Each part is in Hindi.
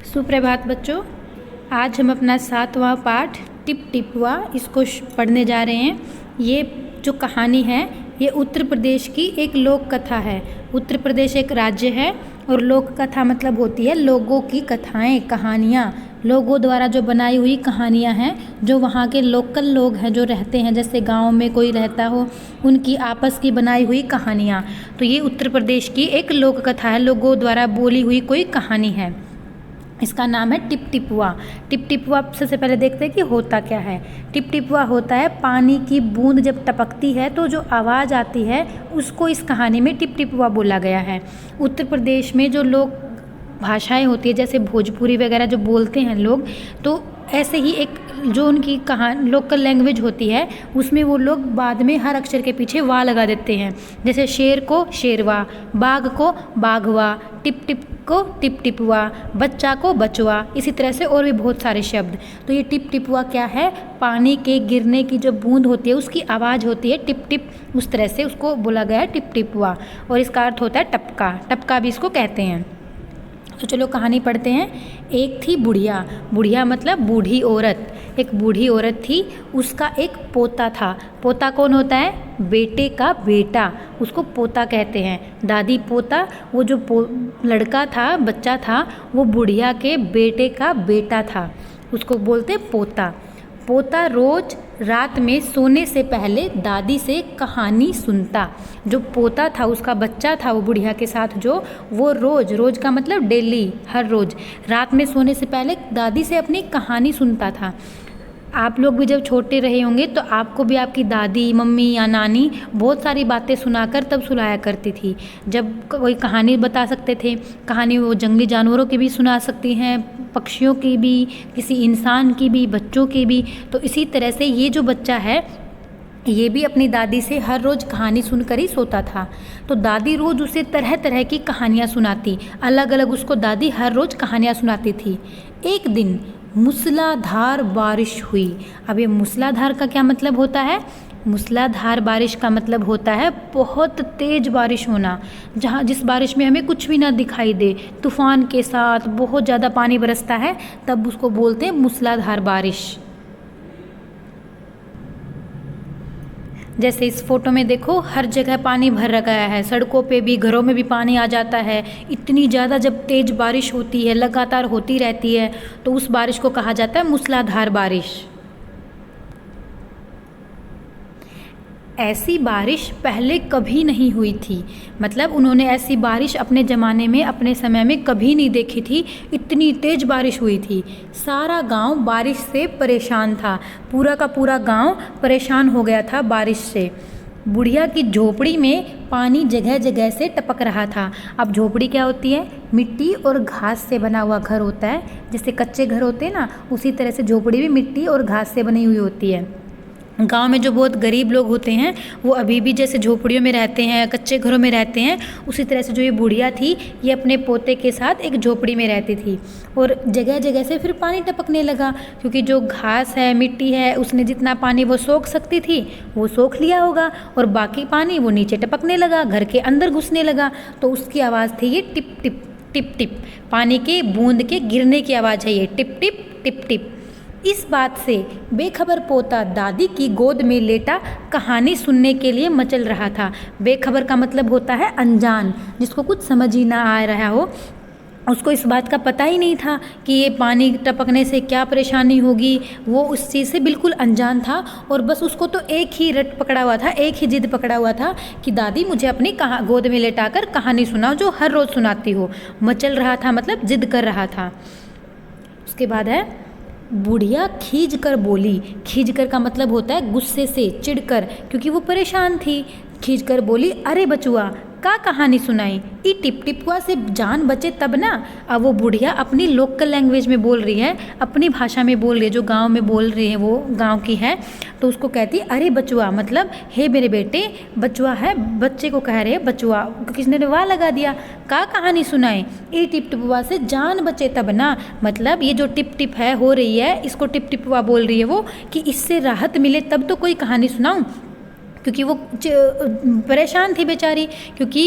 सुप्रभात बच्चों। आज हम अपना 7वां पाठ टिप टिपवा इसको पढ़ने जा रहे हैं। ये जो कहानी है ये उत्तर प्रदेश की एक लोक कथा है। उत्तर प्रदेश एक राज्य है और लोक कथा मतलब होती है लोगों की कथाएं, कहानियाँ, लोगों द्वारा जो बनाई हुई कहानियाँ हैं, जो वहाँ के लोकल लोग हैं जो रहते हैं, जैसे गांव में कोई रहता हो, उनकी आपस की बनाई हुई कहानियाँ। तो ये उत्तर प्रदेश की एक लोक कथा है, लोगों द्वारा बोली हुई कोई कहानी है। इसका नाम है टिप टिपुआ। टिप टिपुआ सबसे पहले देखते हैं कि होता क्या है। टिप टिपुआ होता है पानी की बूंद जब टपकती है तो जो आवाज़ आती है उसको इस कहानी में टिप टिपुआ बोला गया है। उत्तर प्रदेश में जो लोग भाषाएं होती है, जैसे भोजपुरी वगैरह जो बोलते हैं लोग, तो ऐसे ही एक जो उनकी लोकल लैंग्वेज होती है उसमें वो लोग बाद में हर अक्षर के पीछे वा लगा देते हैं। जैसे शेर को शेरवा, बाघ को बाघवा, टिप टिप को टिप टिपुआ, बच्चा को बचवा, इसी तरह से और भी बहुत सारे शब्द। तो ये टिप टिपुआ क्या है? पानी के गिरने की जो बूंद होती है उसकी आवाज़ होती है टिप टिप, उस तरह से उसको बोला गया है टिप टिपुआ। और इसका अर्थ होता है टपका, टपका भी इसको कहते हैं। तो चलो कहानी पढ़ते हैं। एक थी बुढ़िया, बुढ़िया मतलब बूढ़ी औरत। एक बूढ़ी औरत थी, उसका एक पोता था। पोता कौन होता है? बेटे का बेटा, उसको पोता कहते हैं। दादी पोता, वो जो लड़का था, बच्चा था, वो बुढ़िया के बेटे का बेटा था, उसको बोलते पोता। पोता रोज रात में सोने से पहले दादी से कहानी सुनता। जो पोता था, उसका बच्चा था वो बुढ़िया के साथ, जो वो रोज, रोज का मतलब डेली, हर रोज रात में सोने से पहले दादी से अपनी कहानी सुनता था। आप लोग भी जब छोटे रहे होंगे तो आपको भी आपकी दादी, मम्मी या नानी बहुत सारी बातें सुनाकर तब सुलाया करती थी। जब कोई कहानी बता सकते थे, कहानी वो जंगली जानवरों की भी सुना सकती हैं, पक्षियों की भी, किसी इंसान की भी, बच्चों की भी। तो इसी तरह से ये जो बच्चा है ये भी अपनी दादी से हर रोज़ कहानी सुनकर ही सोता था। तो दादी रोज़ उसे तरह तरह की कहानियाँ सुनाती, अलग अलग उसको दादी हर रोज़ कहानियाँ सुनाती थी। एक दिन मूसलाधार बारिश हुई। अब ये मूसलाधार का क्या मतलब होता है? मूसलाधार बारिश का मतलब होता है बहुत तेज़ बारिश होना, जिस बारिश में हमें कुछ भी ना दिखाई दे, तूफान के साथ बहुत ज़्यादा पानी बरसता है, तब उसको बोलते हैं मूसलाधार बारिश। जैसे इस फोटो में देखो, हर जगह पानी भर गया है, सड़कों पे भी, घरों में भी पानी आ जाता है। इतनी ज़्यादा जब तेज़ बारिश होती है, लगातार होती रहती है, तो उस बारिश को कहा जाता है मूसलाधार बारिश। ऐसी बारिश पहले कभी नहीं हुई थी, मतलब उन्होंने ऐसी बारिश अपने ज़माने में, अपने समय में कभी नहीं देखी थी। इतनी तेज़ बारिश हुई थी, सारा गांव बारिश से परेशान था, पूरा का पूरा गांव परेशान हो गया था बारिश से। बुढ़िया की झोपड़ी में पानी जगह जगह से टपक रहा था। अब झोपड़ी क्या होती है? मिट्टी और घास से बना हुआ घर होता है। जैसे कच्चे घर होते हैं ना, उसी तरह से झोपड़ी भी मिट्टी और घास से बनी हुई होती है। गांव में जो बहुत गरीब लोग होते हैं वो अभी भी जैसे झोपड़ियों में रहते हैं, कच्चे घरों में रहते हैं, उसी तरह से जो ये बुढ़िया थी ये अपने पोते के साथ एक झोपड़ी में रहती थी। और जगह जगह से फिर पानी टपकने लगा, क्योंकि जो घास है, मिट्टी है, उसने जितना पानी वो सोख सकती थी वो सोख लिया होगा, और बाकी पानी वो नीचे टपकने लगा, घर के अंदर घुसने लगा। तो उसकी आवाज़ थी ये टिप टिप टिप टिप, पानी के बूंद के गिरने की आवाज़ है ये टिप टिप टिप टिप। इस बात से बेखबर पोता दादी की गोद में लेटा कहानी सुनने के लिए मचल रहा था। बेखबर का मतलब होता है अनजान, जिसको कुछ समझ ही ना आ रहा हो, उसको इस बात का पता ही नहीं था कि ये पानी टपकने से क्या परेशानी होगी। वो उस चीज़ से बिल्कुल अनजान था, और बस उसको तो एक ही रट पकड़ा हुआ था, एक ही जिद पकड़ा हुआ था कि दादी मुझे अपनी गोद में लेटाकर कहानी सुनाओ, जो हर रोज़ सुनाती हो। मचल रहा था मतलब जिद कर रहा था। उसके बाद है बुढ़िया खींच कर बोली। खींच कर का मतलब होता है गुस्से से, चिढ़कर, क्योंकि वो परेशान थी। खींच कर बोली, अरे बचुआ का कहानी सुनाई, ई टिप टिपुआ से जान बचे तब ना। अब वो बुढ़िया अपनी लोकल लैंग्वेज में बोल रही है, अपनी भाषा में बोल रही है, जो गांव में बोल रही है, वो गांव की है। तो उसको कहती अरे बचुआ, मतलब हे मेरे बेटे, बचुआ है, बच्चे को कह रहे हैं बचुआ, किसने वाह लगा दिया, का कहानी सुनाए, ई टिप टिपुआ से जान बचे तब ना। मतलब ये जो टिप टिप है हो रही है, इसको टिप टिपुआ बोल रही है वो, कि इससे राहत मिले तब तो कोई कहानी सुनाऊं, क्योंकि वो परेशान थी बेचारी, क्योंकि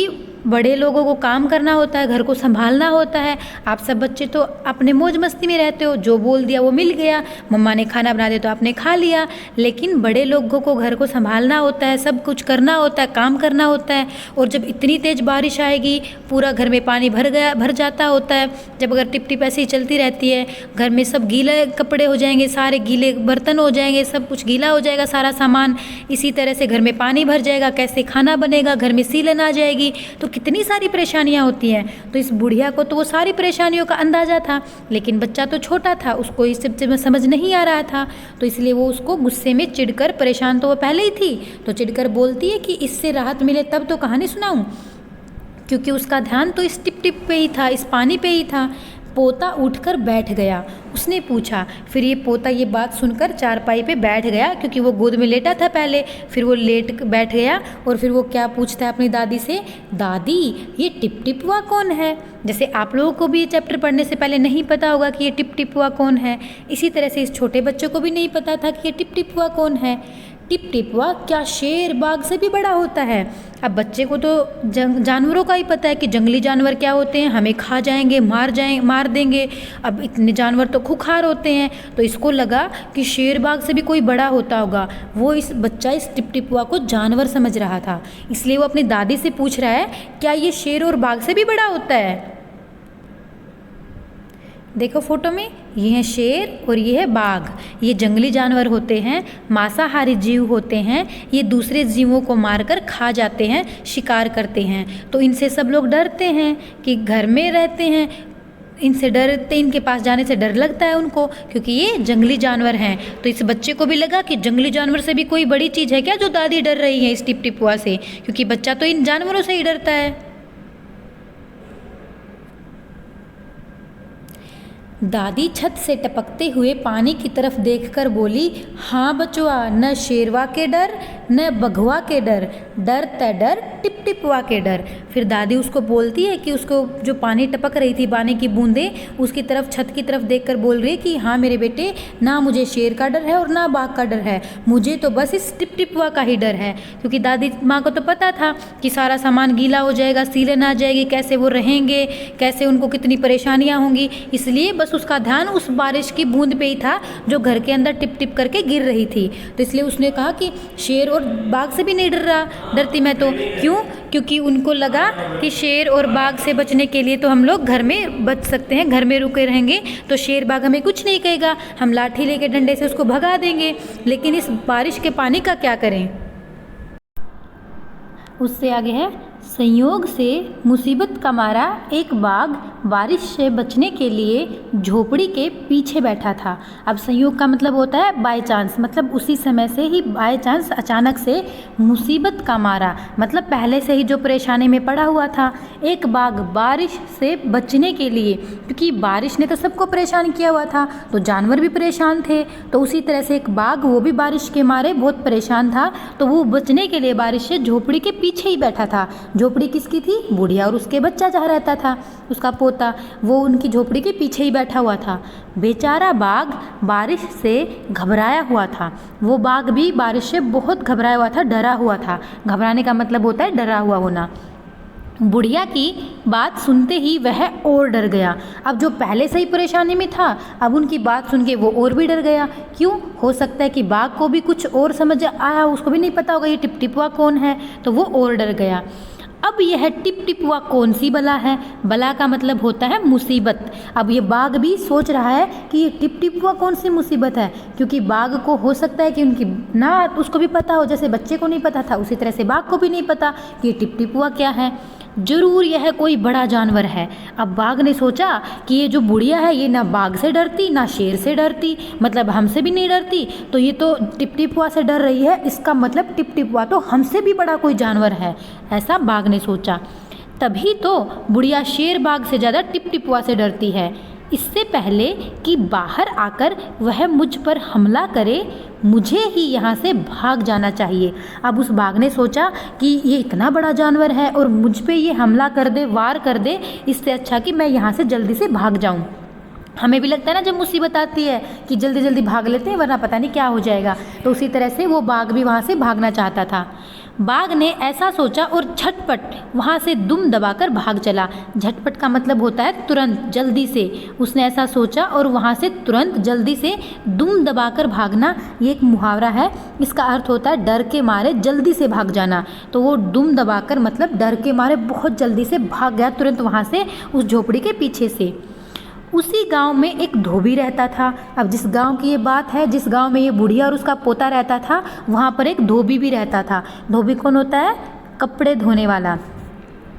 बड़े लोगों को काम करना होता है, घर को संभालना होता है। आप सब बच्चे तो अपने मौज मस्ती में रहते हो, जो बोल दिया वो मिल गया, मम्मा ने खाना बना दिया तो आपने खा लिया। लेकिन बड़े लोगों को घर को संभालना होता है, सब कुछ करना होता है, काम करना होता है। और जब इतनी तेज़ बारिश आएगी, पूरा घर में पानी भर जाता होता है। जब अगर टिप टिप ऐसे ही चलती रहती है, घर में सब गीले कपड़े हो जाएंगे, सारे गीले बर्तन हो जाएंगे, सब कुछ गीला हो जाएगा, सारा सामान। इसी तरह से घर में पानी भर जाएगा, कैसे खाना बनेगा, घर में सीलन आ जाएगी, तो कितनी सारी परेशानियां होती हैं। तो इस बुढ़िया को तो वो सारी परेशानियों का अंदाज़ा था, लेकिन बच्चा तो छोटा था, उसको इस सब चीज़ समझ नहीं आ रहा था। तो इसलिए वो उसको गुस्से में चिढ़कर, परेशान तो वो पहले ही थी, तो चिढ़कर बोलती है कि इससे राहत मिले तब तो कहानी सुनाऊं, क्योंकि उसका ध्यान तो इस टिप टिप पे ही था, इस पानी पे ही था। पोता उठकर बैठ गया। उसने पूछा, फिर ये पोता ये बात सुनकर चारपाई पे बैठ गया, क्योंकि वो गोद में लेटा था पहले। फिर वो लेट बैठ गया और फिर वो क्या पूछता है अपनी दादी से, दादी ये टिप टिपवा कौन है। जैसे आप लोगों को भी ये चैप्टर पढ़ने से पहले नहीं पता होगा कि ये टिप टिपवा कौन है, इसी तरह से इस छोटे बच्चे को भी नहीं पता था कि ये टिप टिपवा कौन है। टिप टिपवा क्या शेर बाघ से भी बड़ा होता है। अब बच्चे को तो जानवरों का ही पता है कि जंगली जानवर क्या होते हैं, हमें खा जाएंगे, मार देंगे। अब इतने जानवर तो खुखार होते हैं, तो इसको लगा कि शेर बाघ से भी कोई बड़ा होता होगा। वो इस बच्चा इस टिप टिपवा को जानवर समझ रहा था, इसलिए वो अपनी दादी से पूछ रहा है, क्या ये शेर और बाघ से भी बड़ा होता है। देखो फोटो में, ये है शेर और ये है बाघ। ये जंगली जानवर होते हैं, मांसाहारी जीव होते हैं। ये दूसरे जीवों को मारकर खा जाते हैं, शिकार करते हैं। तो इनसे सब लोग डरते हैं कि घर में रहते हैं, इनसे डरते, इनके पास जाने से डर लगता है उनको, क्योंकि ये जंगली जानवर हैं। तो इस बच्चे को भी लगा कि जंगली जानवर से भी कोई बड़ी चीज़ है क्या जो दादी डर रही है इस टिप टिपुआ से, क्योंकि बच्चा तो इन जानवरों से ही डरता है। दादी छत से टपकते हुए पानी की तरफ देखकर बोली, हाँ बचवा, न शेरवा के डर न बघवा के डर, डर त डर टिप टिपवा के डर। फिर दादी उसको बोलती है कि उसको जो पानी टपक रही थी, पानी की बूंदें, उसकी तरफ, छत की तरफ देखकर बोल रही है कि हाँ मेरे बेटे, ना मुझे शेर का डर है और ना बाघ का डर है, मुझे तो बस इस टिप टिपवा का ही डर है। क्योंकि दादी माँ को तो पता था कि सारा सामान गीला हो जाएगा, सीलन आ जाएगी, कैसे वो रहेंगे, कैसे उनको कितनी परेशानियाँ होंगी। इसलिए बस उसका ध्यान उस बारिश की बूंद पे ही था जो घर के अंदर टिप टिप करके गिर रही थी। तो इसलिए उसने कहा कि शेर और बाघ से भी नहीं डरती मैं तो। क्यों? क्योंकि उनको लगा कि शेर और बाघ से बचने के लिए तो हम लोग घर में बच सकते हैं, घर में रुके रहेंगे तो शेर बाघ हमें कुछ नहीं कहेगा, हम लाठी लेके डंडे से उसको भगा देंगे। लेकिन इस बारिश के पानी का क्या करें। उससे आगे है, संयोग से मुसीबत का मारा एक बाघ बारिश से बचने के लिए झोपड़ी के पीछे बैठा था। अब संयोग का मतलब होता है बाय चांस, मतलब उसी समय से ही बाय चांस अचानक से मुसीबत का मारा, मतलब पहले से ही जो परेशानी में पड़ा हुआ था। एक बाघ बारिश से बचने के लिए, क्योंकि बारिश ने तो सबको परेशान किया हुआ था, तो जानवर भी परेशान थे, तो उसी तरह से एक बाघ वो भी बारिश के मारे बहुत परेशान था, तो वो बचने के लिए बारिश से झोपड़ी के पीछे ही बैठा था। झोपड़ी किसकी थी? बुढ़िया और उसके बच्चा जहाँ रहता था, उसका पोता, वो उनकी झोपड़ी के पीछे ही बैठा हुआ था। बेचारा बाघ बारिश से घबराया हुआ था। वो बाघ भी बारिश से बहुत घबराया हुआ था, डरा हुआ था। घबराने का मतलब होता है डरा हुआ होना। बुढ़िया की बात सुनते ही वह और डर गया। अब जो पहले से ही परेशानी में था, अब उनकी बात सुन के वो और भी डर गया। क्यों? हो सकता है कि बाघ को भी कुछ और समझ आया, उसको भी नहीं पता होगा ये टिप टिपवा कौन है, तो वो और डर गया। अब यह टिप टिपवा कौन सी बला है? बला का मतलब होता है मुसीबत। अब ये बाघ भी सोच रहा है कि ये टिप टिपवा कौन सी मुसीबत है, क्योंकि बाघ को हो सकता है कि उनकी ना उसको भी पता हो, जैसे बच्चे को नहीं पता था उसी तरह से बाघ को भी नहीं पता कि ये टिप टिपवा क्या है। जरूर यह कोई बड़ा जानवर है। अब बाघ ने सोचा कि ये जो बुढ़िया है ये ना बाघ से डरती ना शेर से डरती, मतलब हमसे भी नहीं डरती, तो ये तो टिप टिपवा से डर रही है, इसका मतलब टिप टिपवा तो हमसे भी बड़ा कोई जानवर है, ऐसा बाघ ने सोचा। तभी तो बुढ़िया शेर बाघ से ज़्यादा टिप टिपवा से डरती है। इससे पहले कि बाहर आकर वह मुझ पर हमला करे, मुझे ही यहाँ से भाग जाना चाहिए। अब उस बाघ ने सोचा कि ये इतना बड़ा जानवर है और मुझ पे ये हमला कर दे, वार कर दे, इससे अच्छा कि मैं यहाँ से जल्दी से भाग जाऊँ। हमें भी लगता है ना जब मुसीबत आती है कि जल्दी जल्दी भाग लेते हैं वरना पता नहीं क्या हो जाएगा, तो उसी तरह से वो बाघ भी वहाँ से भागना चाहता था। बाघ ने ऐसा सोचा और झटपट वहाँ से दुम दबाकर भाग चला। झटपट का मतलब होता है तुरंत, जल्दी से। उसने ऐसा सोचा और वहाँ से तुरंत जल्दी से दुम दबाकर भागना, ये एक मुहावरा है। इसका अर्थ होता है डर के मारे जल्दी से भाग जाना। तो वो दुम दबाकर मतलब डर के मारे बहुत जल्दी से भाग गया तुरंत वहाँ से, उस झोपड़ी के पीछे से। उसी गांव में एक धोबी रहता था। अब जिस गांव की ये बात है, जिस गांव में ये बुढ़िया और उसका पोता रहता था, वहाँ पर एक धोबी भी रहता था। धोबी कौन होता है? कपड़े धोने वाला।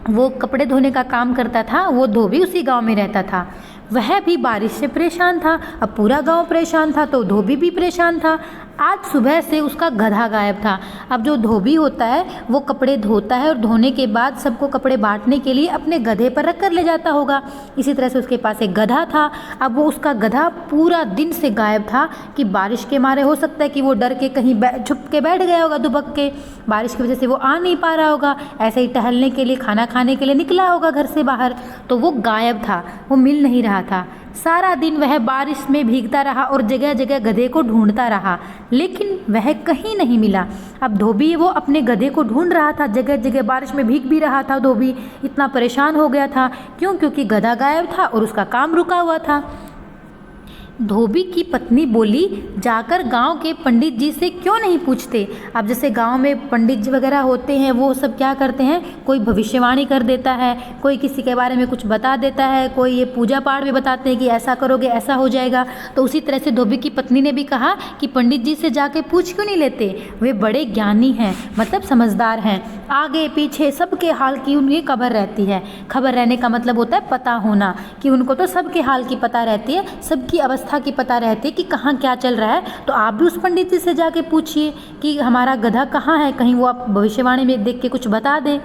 वो कपड़े धोने का काम करता था, वो धोबी उसी गांव में रहता था। वह भी बारिश से परेशान था। अब पूरा गांव परेशान था तो धोबी भी परेशान था। आज सुबह से उसका गधा गायब था। अब जो धोबी होता है वो कपड़े धोता है और धोने के बाद सबको कपड़े बांटने के लिए अपने गधे पर रख कर ले जाता होगा। इसी तरह से उसके पास एक गधा था। अब वो उसका गधा पूरा दिन से गायब था कि बारिश के मारे हो सकता है कि वो डर के कहीं छुप के बैठ गया होगा दुबक के। बारिश की वजह से वो आ नहीं पा रहा होगा, ऐसे ही टहलने के लिए, खाना खाने के लिए निकला होगा घर से बाहर, तो वो गायब था, वो मिल नहीं रहा था। सारा दिन वह बारिश में भीगता रहा और जगह जगह गधे को ढूंढता रहा, लेकिन वह कहीं नहीं मिला। अब धोबी वो अपने गधे को ढूंढ रहा था, जगह जगह बारिश में भीग भी रहा था। धोबी इतना परेशान हो गया था, क्यों? क्योंकि गधा गायब था और उसका काम रुका हुआ था। धोबी की पत्नी बोली, जाकर गांव के पंडित जी से क्यों नहीं पूछते? अब जैसे गांव में पंडित जी वगैरह होते हैं, वो सब क्या करते हैं, कोई भविष्यवाणी कर देता है, कोई किसी के बारे में कुछ बता देता है, कोई ये पूजा पाठ भी बताते हैं कि ऐसा करोगे ऐसा हो जाएगा। तो उसी तरह से धोबी की पत्नी ने भी कहा कि पंडित जी से जाके पूछ क्यों नहीं लेते? वे बड़े ज्ञानी हैं, मतलब समझदार हैं, आगे पीछे सबके हाल की उनकी खबर रहती है। खबर रहने का मतलब होता है पता होना, कि उनको तो सबके हाल की पता रहती है, सबकी अवस्था की पता रहती है कि कहाँ क्या चल रहा है। तो आप भी उस पंडित जी से जाके पूछिए कि हमारा गधा कहाँ है, कहीं वो आप भविष्यवाणी में देख के कुछ बता दें।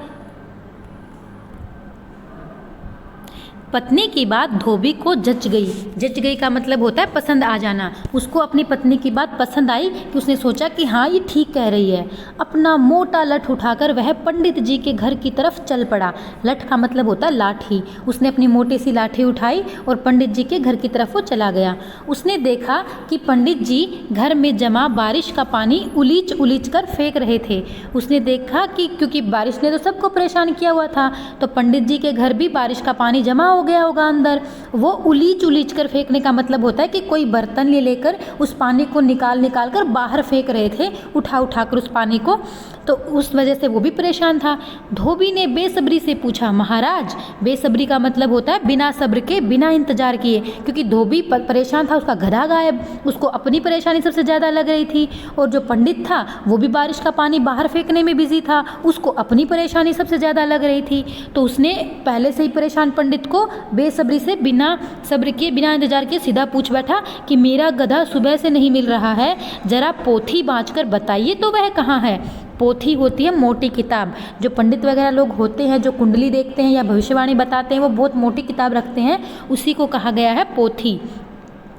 पत्नी की बात धोबी को जच गई। जच गई का मतलब होता है पसंद आ जाना। उसको अपनी पत्नी की बात पसंद आई कि उसने सोचा कि हाँ ये ठीक कह रही है। अपना मोटा लठ उठाकर वह पंडित जी के घर की तरफ चल पड़ा। लठ का मतलब होता है लाठी। उसने अपनी मोटी सी लाठी उठाई और पंडित जी के घर की तरफ वो चला गया। उसने देखा कि पंडित जी घर में जमा बारिश का पानी उलीच उलीच कर फेंक रहे थे। उसने देखा कि क्योंकि बारिश ने तो सबको परेशान किया हुआ था, तो पंडित जी के घर भी बारिश का पानी जमा हो गया होगा अंदर। वो उलीच उलीच कर फेंकने का मतलब होता है कि कोई बर्तन ले लेकर उस पानी को निकाल निकाल कर बाहर फेंक रहे थे, उठा उठा कर उस पानी को। तो उस वजह से वो भी परेशान था। धोबी ने बेसब्री से पूछा, महाराज, बेसब्री का मतलब होता है बिना सब्र के, बिना इंतजार किए, क्योंकि धोबी परेशान था, उसका गधा गायब, उसको अपनी परेशानी सबसे ज़्यादा लग रही थी। और जो पंडित था वो भी बारिश का पानी बाहर फेंकने में बिजी था, उसको अपनी परेशानी सबसे ज़्यादा लग रही थी। तो उसने पहले से ही परेशान पंडित को बेसब्री से, बिना सब्र किए, बिना इंतजार किए सीधा पूछ बैठा कि मेरा गधा सुबह से नहीं मिल रहा है, जरा पोथी बाँच कर बताइए तो वह कहाँ है। पोथी होती है मोटी किताब। जो पंडित वगैरह लोग होते हैं, जो कुंडली देखते हैं या भविष्यवाणी बताते हैं, वो बहुत मोटी किताब रखते हैं, उसी को कहा गया है पोथी।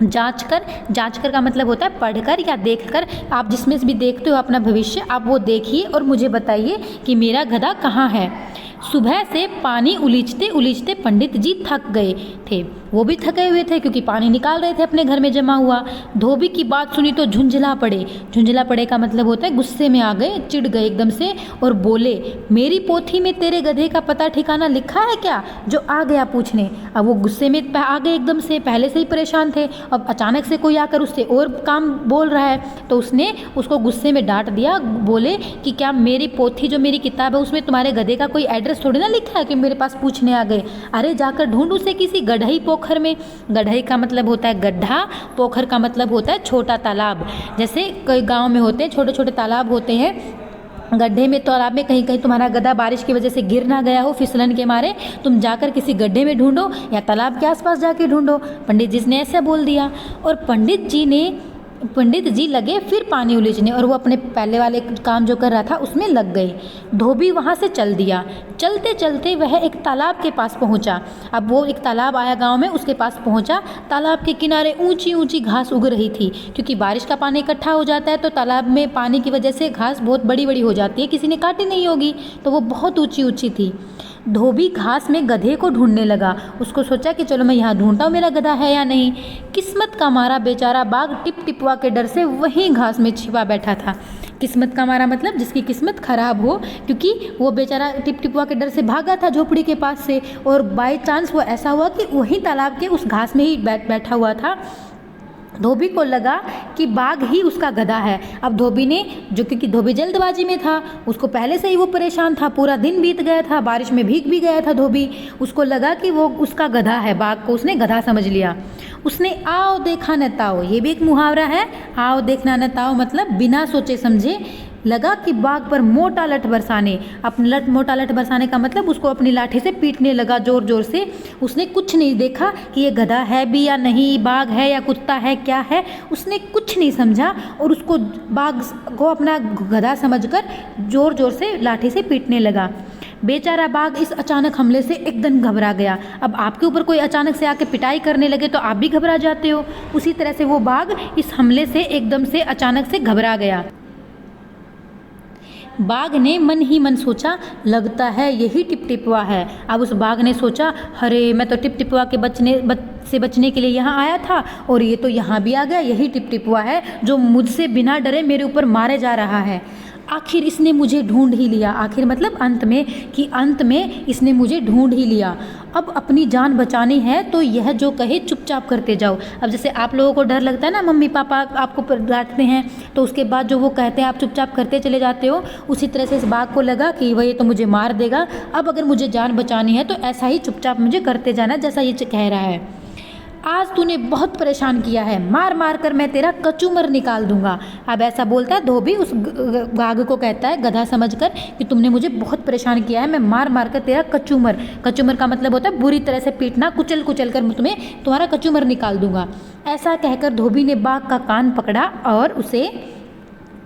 जांच कर का मतलब होता है पढ़कर या देखकर। आप जिसमें भी देखते हो अपना भविष्य, आप वो देखिए और मुझे बताइए कि मेरा गधा कहाँ है। सुबह से पानी उलीचते उलीचते पंडित जी थक गए थे। वो भी थके हुए थे क्योंकि पानी निकाल रहे थे अपने घर में जमा हुआ। धोबी की बात सुनी तो झुंझला पड़े। झुंझला पड़े का मतलब होता है गुस्से में आ गए, चिढ़ गए एकदम से और बोले, मेरी पोथी में तेरे गधे का पता ठिकाना लिखा है क्या, जो आ गया पूछने। अब वो गुस्से में आ गए एकदम से, पहले से ही परेशान थे, अब अचानक से कोई आकर उससे और काम बोल रहा है, तो उसने उसको गुस्से में डांट दिया। बोले कि क्या मेरी पोथी, जो मेरी किताब है, उसमें तुम्हारे गधे का कोई एड्रेस थोड़ी ना लिखा है कि मेरे पास पूछने आ गए। अरे जाकर ढूंढ उसे किसी गढ़ई पोखर में। गढ़ई का मतलब होता है गड्ढा, पोखर का मतलब होता है छोटा तालाब। जैसे कई गांव में होते हैं छोटे छोटे तालाब होते हैं, गड्ढे में, तालाब में कहीं कहीं तुम्हारा गधा बारिश की वजह से गिर ना गया हो फिसलन के मारे, तुम जाकर किसी गड्ढे में ढूंढो या तालाब के आसपास जाके ढूंढो। पंडित जी ने ऐसा बोल दिया और पंडित जी लगे फिर पानी उलीचने और वो अपने पहले वाले काम जो कर रहा था उसमें लग गए। धोबी वहाँ से चल दिया। चलते चलते वह एक तालाब के पास पहुँचा। अब वो एक तालाब आया गांव में, उसके पास पहुँचा। तालाब के किनारे ऊंची ऊंची घास उग रही थी, क्योंकि बारिश का पानी इकट्ठा हो जाता है तो तालाब में पानी की वजह से घास बहुत बड़ी बड़ी हो जाती है, किसी ने काटी नहीं होगी, तो वो बहुत ऊँची ऊँची थी। धोबी घास में गधे को ढूंढने लगा। उसको सोचा कि चलो मैं यहाँ ढूंढता हूँ मेरा गधा है या नहीं। किस्मत का मारा बेचारा बाघ टिप टिपवा के डर से वहीं घास में छिपा बैठा था। किस्मत का मारा मतलब जिसकी किस्मत खराब हो, क्योंकि वो बेचारा टिप टिपुआ के डर से भागा था झोपड़ी के पास से, और बाय चांस वो ऐसा हुआ कि वहीं तालाब के उस घास में ही बैठा हुआ था। धोबी को लगा कि बाघ ही उसका गधा है। अब धोबी ने, जो क्योंकि धोबी जल्दबाजी में था, उसको पहले से ही वो परेशान था, पूरा दिन बीत गया था, बारिश में भीग भी गया था धोबी, उसको लगा कि वो उसका गधा है, बाघ को उसने गधा समझ लिया। उसने आओ देखा न ताओ, ये भी एक मुहावरा है, आओ देखना न ताओ मतलब बिना सोचे समझे लगा कि बाघ पर मोटा लठ बरसाने। अपने मोटा लठ बरसाने का मतलब उसको अपनी लाठी से पीटने लगा जोर जोर से। उसने कुछ नहीं देखा कि ये गधा है भी या नहीं, बाघ है या कुत्ता है, क्या है, उसने कुछ नहीं समझा और उसको बाघ को अपना गधा समझकर जोर जोर से लाठी से पीटने लगा। बेचारा बाघ इस अचानक हमले से एकदम घबरा गया। अब आपके ऊपर कोई अचानक से आके पिटाई करने लगे तो आप भी घबरा जाते हो, उसी तरह से वो बाघ इस हमले से एकदम से अचानक से घबरा गया। बाघ ने मन ही मन सोचा, लगता है यही टिप टिपुआ है। अब उस बाघ ने सोचा, अरे मैं तो टिप टिपुआ के बचने के लिए यहाँ आया था और ये तो यहाँ भी आ गया, यही टिप टिपुआ है जो मुझसे बिना डरे मेरे ऊपर मारे जा रहा है। आखिर इसने मुझे ढूंढ ही लिया, आखिर मतलब अंत में, कि अंत में इसने मुझे ढूंढ ही लिया। अब अपनी जान बचानी है तो यह जो कहे चुपचाप करते जाओ। अब जैसे आप लोगों को डर लगता है ना, मम्मी पापा आपको डांटते हैं तो उसके बाद जो वो कहते हैं आप चुपचाप करते चले जाते हो, उसी तरह से इस बाघ को लगा कि वह ये तो मुझे मार देगा, अब अगर मुझे जान बचानी है तो ऐसा ही चुपचाप मुझे करते जाना जैसा ये कह रहा है। आज तूने बहुत परेशान किया है, मार मार कर मैं तेरा कचूमर निकाल दूंगा। अब ऐसा बोलता है धोबी, उस बाघ को कहता है गधा समझकर कि तुमने मुझे बहुत परेशान किया है, मैं मार मार कर तेरा कचूमर का मतलब होता है बुरी तरह से पीटना, कुचल कुचल कर तुम्हारा कचूमर निकाल दूंगा। ऐसा कहकर धोबी ने बाघ का कान पकड़ा और उसे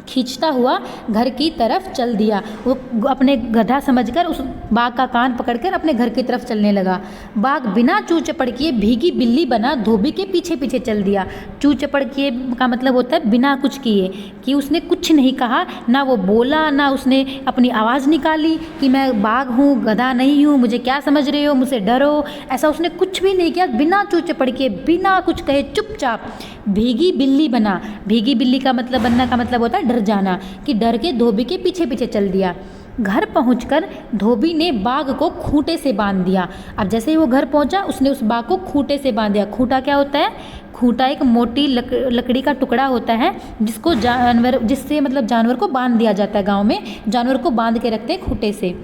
खींचता हुआ घर की तरफ चल दिया। वो अपने गधा समझकर उस बाघ का कान पकड़कर अपने घर की तरफ चलने लगा। बाघ बिना चू चपड़ किए भीगी बिल्ली बना धोबी के पीछे पीछे चल दिया। चू चपड़ किए का मतलब होता है बिना कुछ किए, कि उसने कुछ नहीं कहा, ना वो बोला, ना उसने अपनी आवाज़ निकाली कि मैं बाघ हूँ, गधा नहीं हूँ, मुझे क्या समझ रहे हो, मुझसे डरो, ऐसा उसने कुछ भी नहीं किया। बिना चू चपड़ किए, बिना कुछ कहे चुपचाप भीगी बिल्ली बना। भीगी बिल्ली का मतलब बनना का मतलब होता है डर जाना, कि डर के धोबी के पीछे पीछे चल दिया। घर पहुंचकर धोबी ने बाघ को खूंटे से बांध दिया। अब जैसे ही वो घर पहुंचा उसने उस बाघ को खूंटे से बांध दिया। खूंटा क्या होता है? खूंटा एक मोटी लकड़ी का टुकड़ा होता है जिससे मतलब जानवर को बांध दिया जाता है। गाँव में जानवर को बांध के रखते हैं खूंटे से,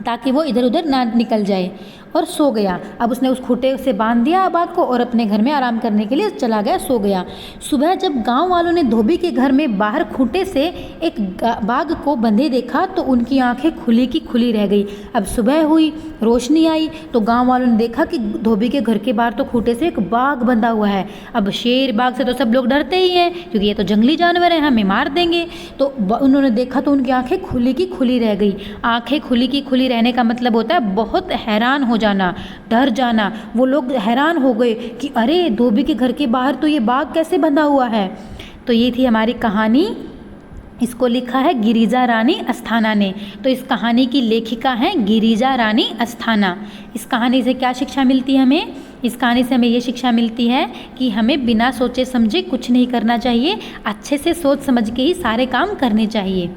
ताकि वो इधर उधर ना निकल जाए, और सो गया। अब उसने उस खूंटे से बांध दिया बाघ को और अपने घर में आराम करने के लिए चला गया, सो गया। सुबह जब गांव वालों ने धोबी के घर में बाहर खूंटे से एक बाघ को बंधे देखा तो उनकी आंखें खुली की खुली रह गई। अब सुबह हुई, रोशनी आई तो गांव वालों ने देखा कि धोबी के घर के बाहर तो खूंटे से एक बाघ बंधा हुआ है। अब शेर बाघ से तो सब लोग डरते ही हैं, क्योंकि ये तो जंगली जानवर है, हमें मार देंगे। तो उन्होंने देखा तो उनकी आंखें खुली की खुली रह गई। आंखें खुली की खुली रहने का मतलब होता है बहुत हैरान हो जाना, डर जाना। वो लोग हैरान हो गए कि अरे धोबी के घर के बाहर तो ये बाघ कैसे बंधा हुआ है। तो ये थी हमारी कहानी। इसको लिखा है गिरिजा रानी अस्थाना ने। तो इस कहानी की लेखिका हैं गिरिजा रानी अस्थाना। इस कहानी से क्या शिक्षा मिलती है हमें? इस कहानी से हमें ये शिक्षा मिलती है कि हमें बिना सोचे समझे कुछ नहीं करना चाहिए, अच्छे से सोच समझ के ही सारे काम करने चाहिए।